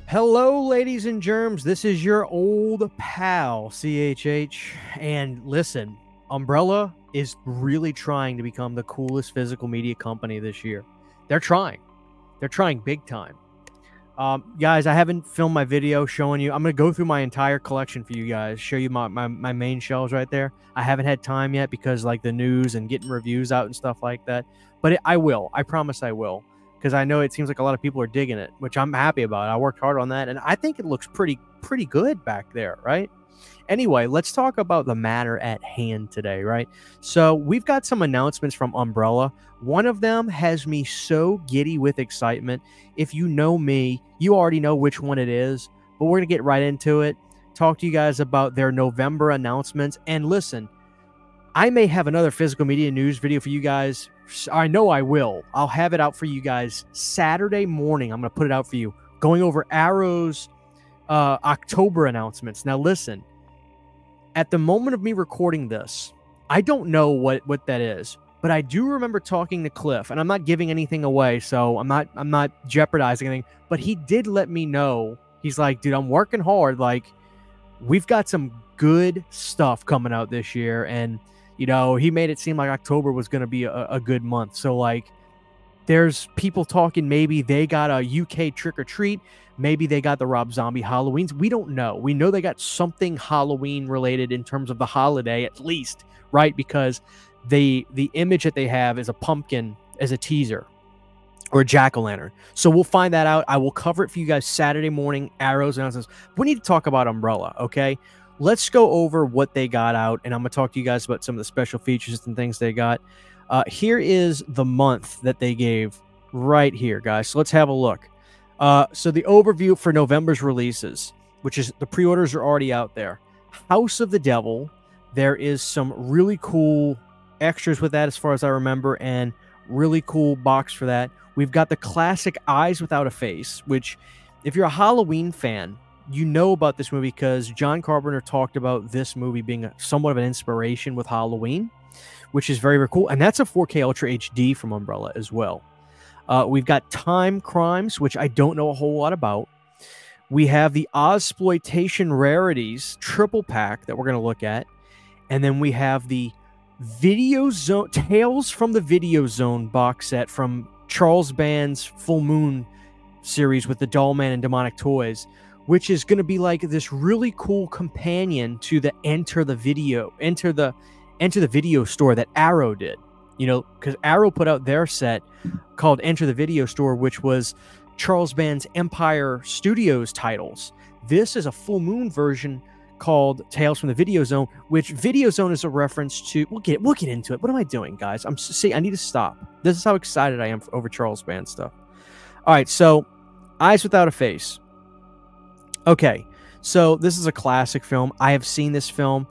Hello, ladies and germs. This is your old pal, CHH. And listen, Umbrella is really trying to become the coolest physical media company this year. They're trying. They're trying big time. Guys, I haven't filmed my video showing you. I'm going to go through my entire collection for you guys, show you my main shelves right there. I haven't had time yet because, like, the news and getting reviews out and stuff like that. But I will. I promise I will. Because I know it seems like a lot of people are digging it, which I'm happy about. I worked hard on that, and I think it looks pretty good back there, right? Anyway, let's talk about the matter at hand today, right? So we've got some announcements from Umbrella. One of them has me so giddy with excitement. If you know me, you already know which one it is, but we're going to get right into it, talk to you guys about their November announcements, and listen, I may have another physical media news video for you guys. I know I will. I'll have it out for you guys Saturday morning. I'm going to put it out for you. Going over Arrow's October announcements. Now, listen. At the moment of me recording this, I don't know what that is. But I do remember talking to Cliff. And I'm not giving anything away, so I'm not jeopardizing anything. But he did let me know. He's like, dude, I'm working hard. Like, we've got some good stuff coming out this year. And you know, he made it seem like October was going to be a good month. So, like, there's people talking maybe they got a UK trick-or-treat. Maybe they got the Rob Zombie Halloweens. We don't know. We know they got something Halloween-related in terms of the holiday, at least, right? Because the image that they have is a pumpkin as a teaser or a jack-o'-lantern. So we'll find that out. I will cover it for you guys Saturday morning, Arrows announcements. We need to talk about Umbrella, okay? Let's go over what they got out, and I'm going to talk to you guys about some of the special features and things they got. Here is the month that they gave right here, guys. So let's have a look. So the overview for November's releases, which is the pre-orders are already out there. House of the Devil. There is some really cool extras with that as far as I remember, and really cool box for that. We've got the classic Eyes Without a Face, which if you're a Halloween fan, you know about this movie because John Carpenter talked about this movie being somewhat of an inspiration with Halloween, which is very, very cool. And that's a 4K Ultra HD from Umbrella as well. We've got Time Crimes, which I don't know a whole lot about. We have the Ozploitation Rarities triple pack that we're going to look at. And then we have the Video Zone Tales from the Video Zone box set from Charles Band's Full Moon series with the Doll Man and Demonic Toys, which is going to be like this really cool companion to the Enter the Video store that Arrow did. You know, because Arrow put out their set called Enter the Video Store, which was Charles Band's Empire Studios titles. This is a Full Moon version called Tales from the Video Zone, which Video Zone is a reference to. We'll get into it. What am I doing, guys? I need to stop. This is how excited I am over Charles Band stuff. All right, so Eyes Without a Face. Okay, so this is a classic film. I have seen this film,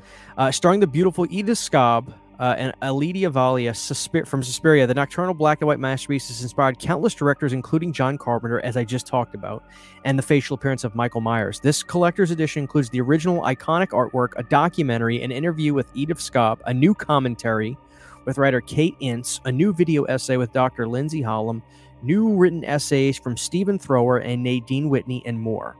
starring the beautiful Edith Scobb and Alidia Valia from Suspiria. The nocturnal black and white masterpiece has inspired countless directors, including John Carpenter, as I just talked about, and the facial appearance of Michael Myers. This collector's edition includes the original iconic artwork, a documentary, an interview with Edith Scobb, a new commentary with writer Kate Ince, a new video essay with Dr. Lindsay Hallam, new written essays from Stephen Thrower and Nadine Whitney, and more.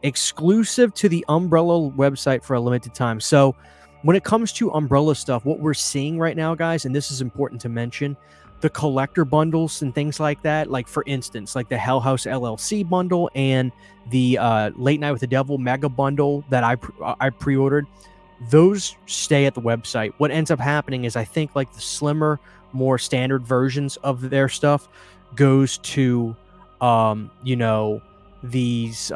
Exclusive to the Umbrella website for a limited time. So when it comes to Umbrella stuff, what we're seeing right now, guys, and this is important to mention, the collector bundles and things like that, like for instance, like the Hell House LLC bundle and the Late Night with the Devil mega bundle that I pre-ordered, those stay at the website. What ends up happening is I think like the slimmer, more standard versions of their stuff goes to, you know, these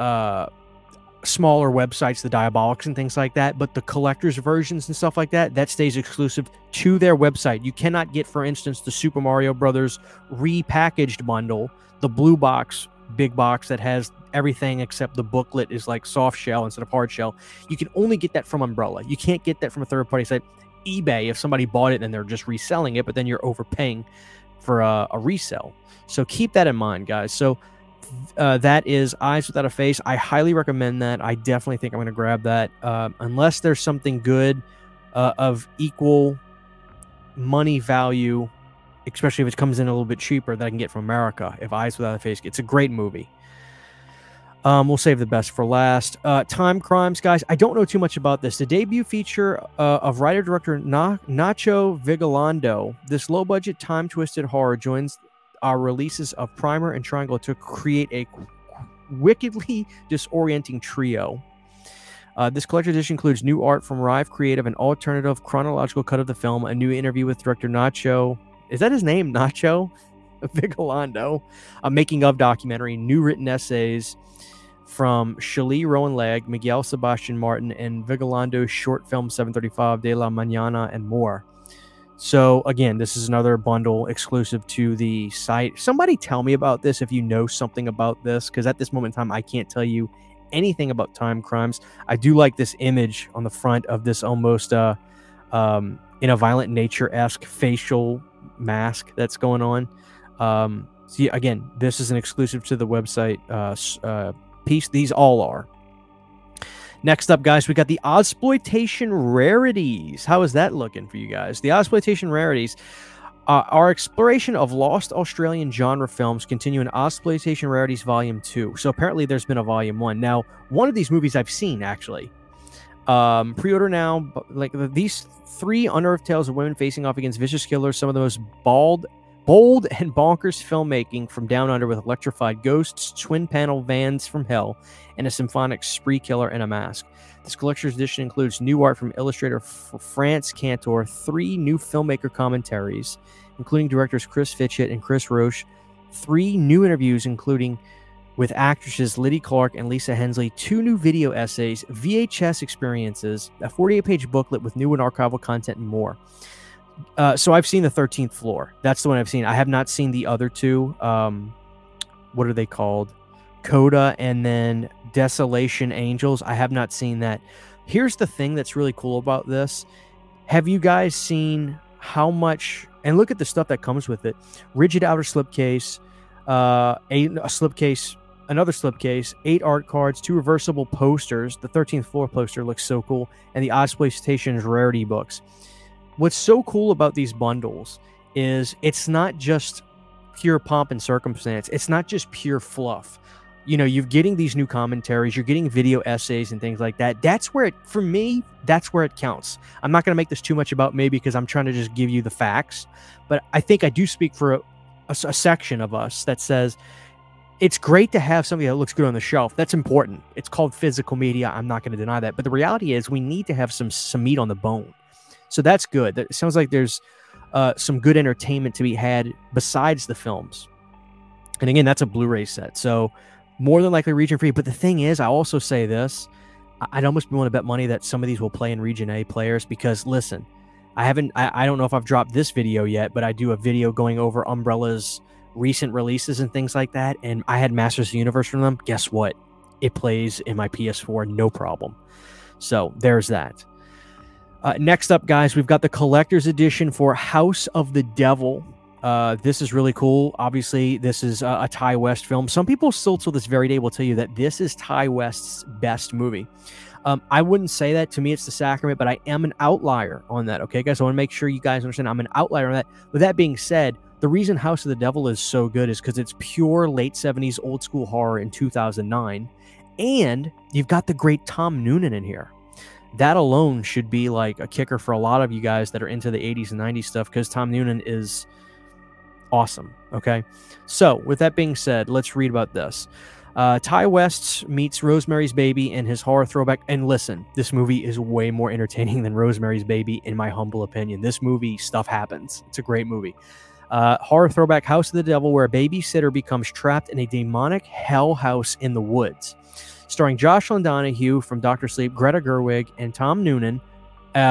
smaller websites, the Diabolics and things like that, but the collector's versions and stuff like that, that stays exclusive to their website. You cannot get, for instance, the Super Mario Brothers repackaged bundle, the blue box, big box that has everything except the booklet is like soft shell instead of hard shell. You can only get that from Umbrella. You can't get that from a third-party site. eBay, if somebody bought it and they're just reselling it, but then you're overpaying for a resell. So keep that in mind, guys. So that is Eyes Without a Face. I highly recommend that. I definitely think I'm going to grab that. Unless there's something good of equal money value, especially if it comes in a little bit cheaper, that I can get from America. If Eyes Without a Face, it's a great movie. We'll save the best for last. Time Crimes, guys. I don't know too much about this. The debut feature of writer-director Nacho Vigalondo. This low-budget, time-twisted horror joins our releases of Primer and Triangle to create a wickedly disorienting trio. This collector's edition includes new art from Rive Creative, an alternative chronological cut of the film, a new interview with director Nacho. Is that his name, Nacho Vigalondo? A making-of documentary, new written essays from Shali Rowan Legg, Miguel Sebastian Martin, and Vigalondo short film 735 de la Mañana, and more. So, again, this is another bundle exclusive to the site. Somebody tell me about this if you know something about this, because at this moment in time, I can't tell you anything about Time Crimes. I do like this image on the front of this almost in a Violent Nature-esque facial mask that's going on. See, again, this is an exclusive to the website piece. These all are. Next up, guys, we got the Ozploitation Rarities. How is that looking for you guys? The Ozploitation Rarities, our exploration of lost Australian genre films continue in Ozploitation Rarities Volume 2. So apparently there's been a Volume 1. Now, one of these movies I've seen, actually. Pre-order now. Like these 3 unearthed tales of women facing off against vicious killers, some of the most bold and bonkers filmmaking from down under, with electrified ghosts, twin panel vans from hell, and a symphonic spree killer in a mask. This collector's edition includes new art from illustrator France Cantor, 3 new filmmaker commentaries, including directors Chris Fitchett and Chris Roche, 3 new interviews, including with actresses Liddy Clark and Lisa Hensley, 2 new video essays, VHS experiences, a 48-page booklet with new and archival content, and more. So I've seen the 13th Floor. That's the one I've seen. I have not seen the other 2. What are they called? Coda and then Desolation Angels. I have not seen that. Here's the thing that's really cool about this. Have you guys seen how much, and look at the stuff that comes with it. Rigid outer slipcase, a slipcase, another slipcase, 8 art cards, 2 reversible posters. The 13th Floor poster looks so cool. And the Ozploitation's Rarity books. What's so cool about these bundles is it's not just pure pomp and circumstance. It's not just pure fluff. You know, you're getting these new commentaries, you're getting video essays and things like that. That's where it, for me, that's where it counts. I'm not going to make this too much about me because I'm trying to just give you the facts. But I think I do speak for a section of us that says it's great to have something that looks good on the shelf. That's important. It's called physical media. I'm not going to deny that. But the reality is we need to have some meat on the bone. So that's good. It sounds like there's some good entertainment to be had besides the films. And again, that's a Blu-ray set. So more than likely region free. But the thing is, I also say this, I'd almost be willing to bet money that some of these will play in region A players, because listen, I don't know if I've dropped this video yet, but I do a video going over Umbrella's recent releases and things like that. And I had Masters of the Universe from them. Guess what? It plays in my PS4, no problem. So there's that. Next up, guys, we've got the collector's edition for House of the Devil. This is really cool. Obviously, this is a Ty West film. Some people still till this very day will tell you that this is Ty West's best movie. I wouldn't say that. To me, it's The Sacrament, but I am an outlier on that. Okay, guys? I want to make sure you guys understand I'm an outlier on that. With that being said, the reason House of the Devil is so good is because it's pure late 70s old school horror in 2009. And you've got the great Tom Noonan in here. That alone should be like a kicker for a lot of you guys that are into the 80s and 90s stuff, because Tom Noonan is awesome. Okay, so with that being said, let's read about this. Ty West meets Rosemary's Baby and his horror throwback. And listen, this movie is way more entertaining than Rosemary's Baby, in my humble opinion. This movie, stuff happens. It's a great movie. Horror throwback House of the Devil, where a babysitter becomes trapped in a demonic hell house in the woods. Starring Jocelyn Donahue from Dr. Sleep, Greta Gerwig, and Tom Noonan,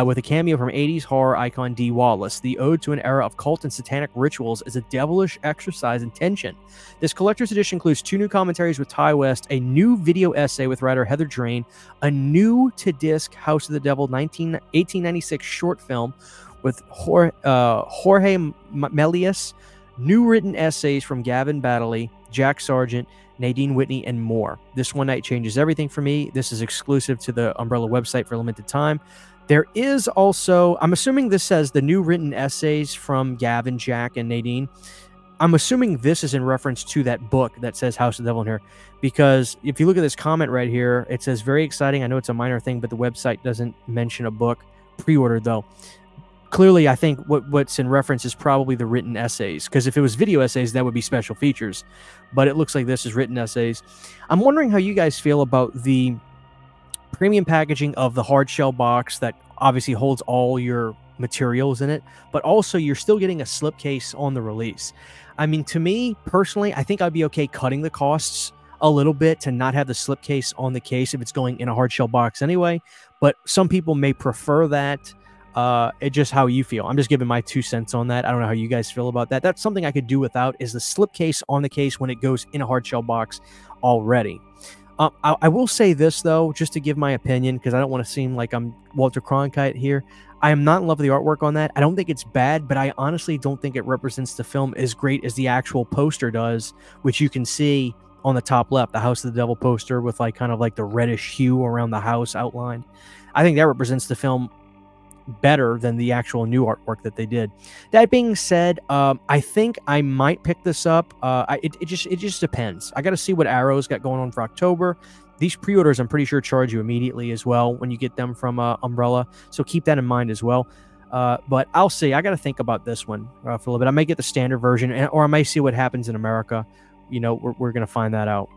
with a cameo from 80s horror icon Dee Wallace. The ode to an era of cult and satanic rituals is a devilish exercise in tension. This collector's edition includes 2 new commentaries with Ty West, a new video essay with writer Heather Drain, a new-to-disc House of the Devil 1896 short film with Jorge Melius, new written essays from Gavin Baddeley, Jack Sargent, Nadine Whitney, and more. This one night changes everything for me. This is exclusive to the Umbrella website for a limited time. There is also, I'm assuming this says the new written essays from Gavin, Jack, and Nadine. I'm assuming this is in reference to that book that says House of the Devil in here, because if you look at this comment right here, it says very exciting. I know it's a minor thing, but the website doesn't mention a book. Pre-ordered though. Clearly, I think what's in reference is probably the written essays, because if it was video essays, that would be special features. But it looks like this is written essays. I'm wondering how you guys feel about the premium packaging of the hard shell box that obviously holds all your materials in it, but also you're still getting a slipcase on the release. I mean, to me personally, I think I'd be okay cutting the costs a little bit to not have the slipcase on the case if it's going in a hard shell box anyway. But some people may prefer that. It's just how you feel. I'm just giving my 2 cents on that. I don't know how you guys feel about that. That's something I could do without, is the slipcase on the case when it goes in a hard shell box already. I will say this, though, just to give my opinion, because I don't want to seem like I'm Walter Cronkite here. I am not in love with the artwork on that. I don't think it's bad, but I honestly don't think it represents the film as great as the actual poster does, which you can see on the top left, the House of the Devil poster with like kind of like the reddish hue around the house outlined. I think that represents the film better than the actual new artwork that they did. That being said, I think I might pick this up. It just depends. I got to see what Arrow's got going on for October. These pre-orders, I'm pretty sure, charge you immediately as well when you get them from Umbrella, so keep that in mind as well. But I'll see. I got to think about this one for a little bit. I may get the standard version, or I may see what happens in America. You know, we're going to find that out.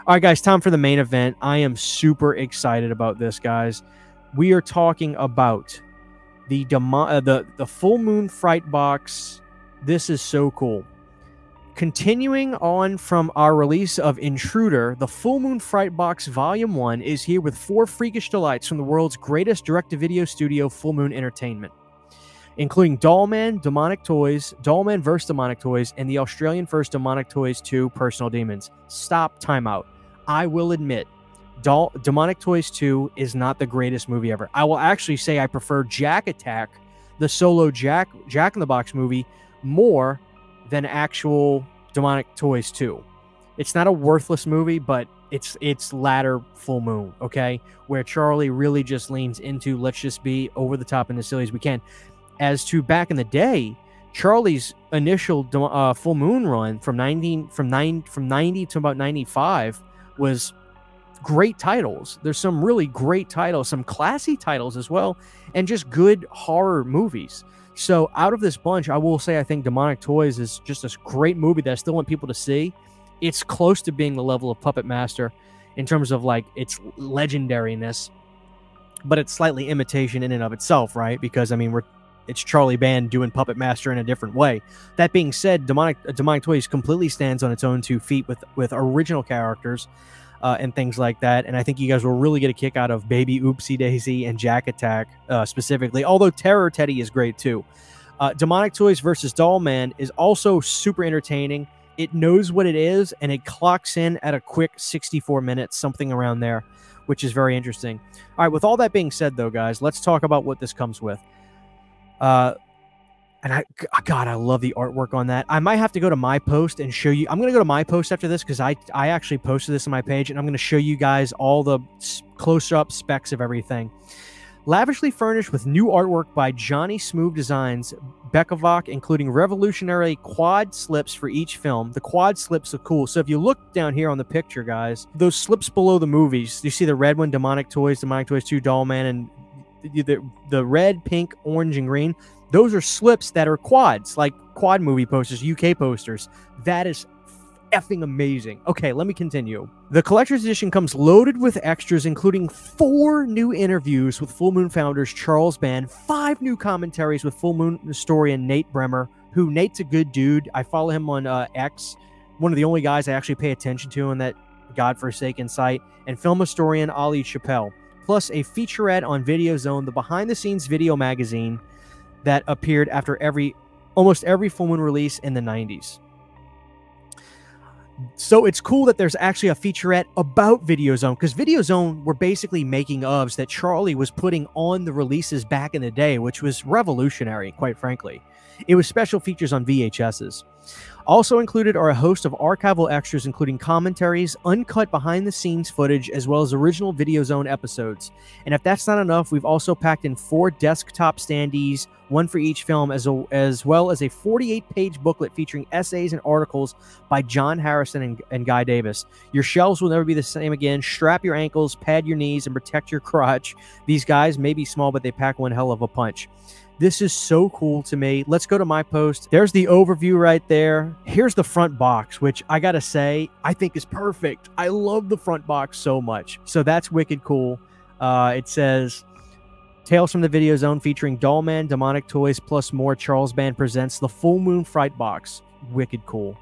All right, guys, time for the main event. I am super excited about this, guys. We are talking about the Full Moon Fright Box. This is so cool. Continuing on from our release of Intruder, the Full Moon Fright Box Volume 1 is here with 4 freakish delights from the world's greatest direct-to-video studio, Full Moon Entertainment, including Dollman, Demonic Toys, Dollman vs. Demonic Toys, and the Australian first Demonic Toys 2, Personal Demons. Stop, timeout. I will admit, Demonic Toys 2 is not the greatest movie ever. I will actually say I prefer Jack Attack, the solo Jack in the Box movie, more than actual Demonic Toys 2. It's not a worthless movie, but it's latter Full Moon, okay? Where Charlie really just leans into, let's just be over the top and as silly as we can. As to back in the day, Charlie's initial Full Moon run from 90 to about 95 was great titles. There's some really great titles, some classy titles as well, and just good horror movies. So out of this bunch, I will say I think Demonic Toys is just a great movie that I still want people to see. It's close to being the level of Puppet Master in terms of like its legendariness, but it's slightly imitation in and of itself, right? Because I mean, it's Charlie Band doing Puppet Master in a different way. That being said, Demonic Toys completely stands on its own 2 feet with original characters and things like that. And I think you guys will really get a kick out of Baby Oopsie Daisy and Jack Attack specifically, although Terror Teddy is great too. Demonic Toys versus Dollman is also super entertaining. It knows what it is, and it clocks in at a quick 64 minutes, something around there, which is very interesting. All right, with all that being said, though, guys, let's talk about what this comes with. And God, I love the artwork on that. I might have to go to my post and show you. I'm going to go to my post after this because I actually posted this on my page, and I'm going to show you guys all the close-up specs of everything. Lavishly furnished with new artwork by Johnny Smooth Designs, Bekovac, including revolutionary quad slips for each film. The quad slips are cool. So if you look down here on the picture, guys, those slips below the movies, you see the red one, Demonic Toys 2, Dollman, and the red, pink, orange, and green. Those are slips that are quads, like quad movie posters, UK posters. That is effing amazing. Okay, let me continue. The collector's edition comes loaded with extras, including 4 new interviews with Full Moon founders Charles Band, 5 new commentaries with Full Moon historian Nate Bremer, who Nate's a good dude. I follow him on X, one of the only guys I actually pay attention to on that godforsaken site, and film historian Ali Chappelle, plus a featurette on Video Zone, the behind-the-scenes video magazine that appeared after almost every Full Moon release in the 90s. So it's cool that there's actually a featurette about VideoZone, because VideoZone were basically making ofs that Charlie was putting on the releases back in the day, which was revolutionary, quite frankly. It was special features on VHSs. Also included are a host of archival extras, including commentaries, uncut behind-the-scenes footage, as well as original VideoZone episodes. And if that's not enough, we've also packed in 4 desktop standees, one for each film, as well as a 48-page booklet featuring essays and articles by John Harrison and Guy Davis. Your shelves will never be the same again. Strap your ankles, pad your knees, and protect your crotch. These guys may be small, but they pack one hell of a punch. This is so cool to me. Let's go to my post. There's the overview right there. Here's the front box, which I gotta say, I think is perfect. I love the front box so much. So that's wicked cool. It says, Tales from the Video Zone featuring Dollman, Demonic Toys, plus more. Charles Band presents the Full Moon Fright Box. Wicked cool.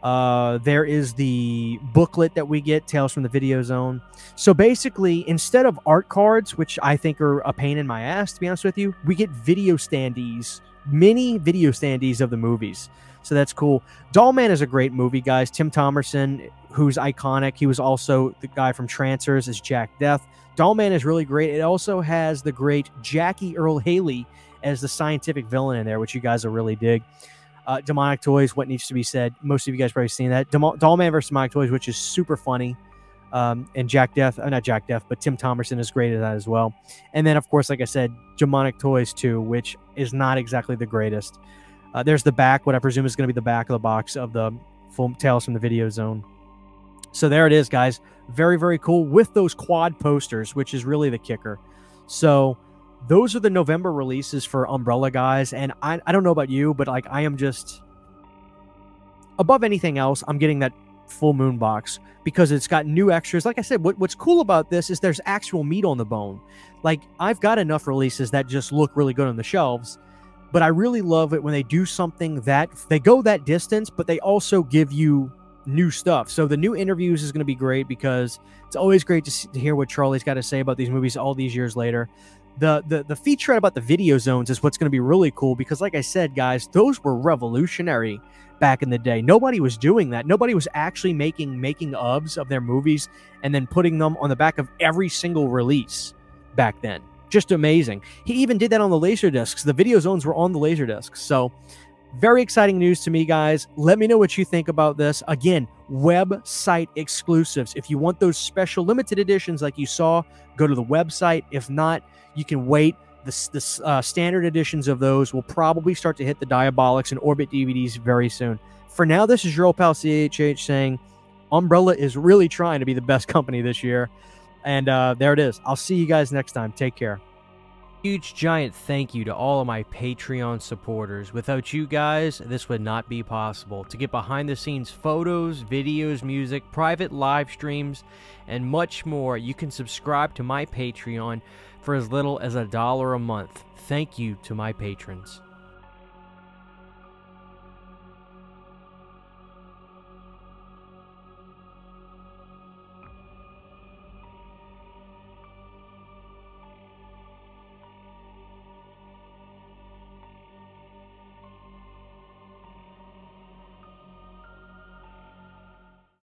There is the booklet that we get, Tales from the Video Zone. So basically, instead of art cards, which I think are a pain in my ass, to be honest with you, we get video standees, mini video standees of the movies. So that's cool. Dollman is a great movie, guys. Tim Thomerson, who's iconic. He was also the guy from Trancers as Jack Death. Dollman is really great. It also has the great Jackie Earl Haley as the scientific villain in there, which you guys will really dig. Demonic Toys, what needs to be said. Most of you guys probably seen that. Dollman vs. Demonic Toys, which is super funny. And Jack Death, not Jack Death, but Tim Thomerson is great at that as well. And then, of course, like I said, Demonic Toys 2, which is not exactly the greatest. There's the back, what I presume is going to be the back of the box of the full Tales from the Video Zone. So there it is, guys. Very, very cool with those quad posters, which is really the kicker. So those are the November releases for Umbrella, guys. And I don't know about you, but like I am just above anything else, I'm getting that Full Moon box because it's got new extras. Like I said, what's cool about this is there's actual meat on the bone. Like I've got enough releases that just look really good on the shelves, but I really love it when they do something that they go that distance, but they also give you new stuff. So the new interviews is going to be great because it's always great to hear what Charlie's got to say about these movies all these years later. The featurette about the video zones is what's going to be really cool because, like I said, guys, those were revolutionary back in the day. Nobody was doing that. Nobody was actually making ofs of their movies and then putting them on the back of every single release back then. Just amazing. He even did that on the Laserdiscs. The video zones were on the Laserdiscs. So very exciting news to me, guys. Let me know what you think about this. Again, website exclusives. If you want those special limited editions like you saw, go to the website. If not, you can wait. The standard editions of those will probably start to hit the Diabolics and Orbit DVDs very soon. For now, this is your old pal CHH saying Umbrella is really trying to be the best company this year. And there it is. I'll see you guys next time. Take care. Huge giant thank you to all of my Patreon supporters. Without you guys, this would not be possible. To get behind the scenes photos, videos, music, private live streams, and much more, you can subscribe to my Patreon for as little as $1 a month. Thank you to my patrons.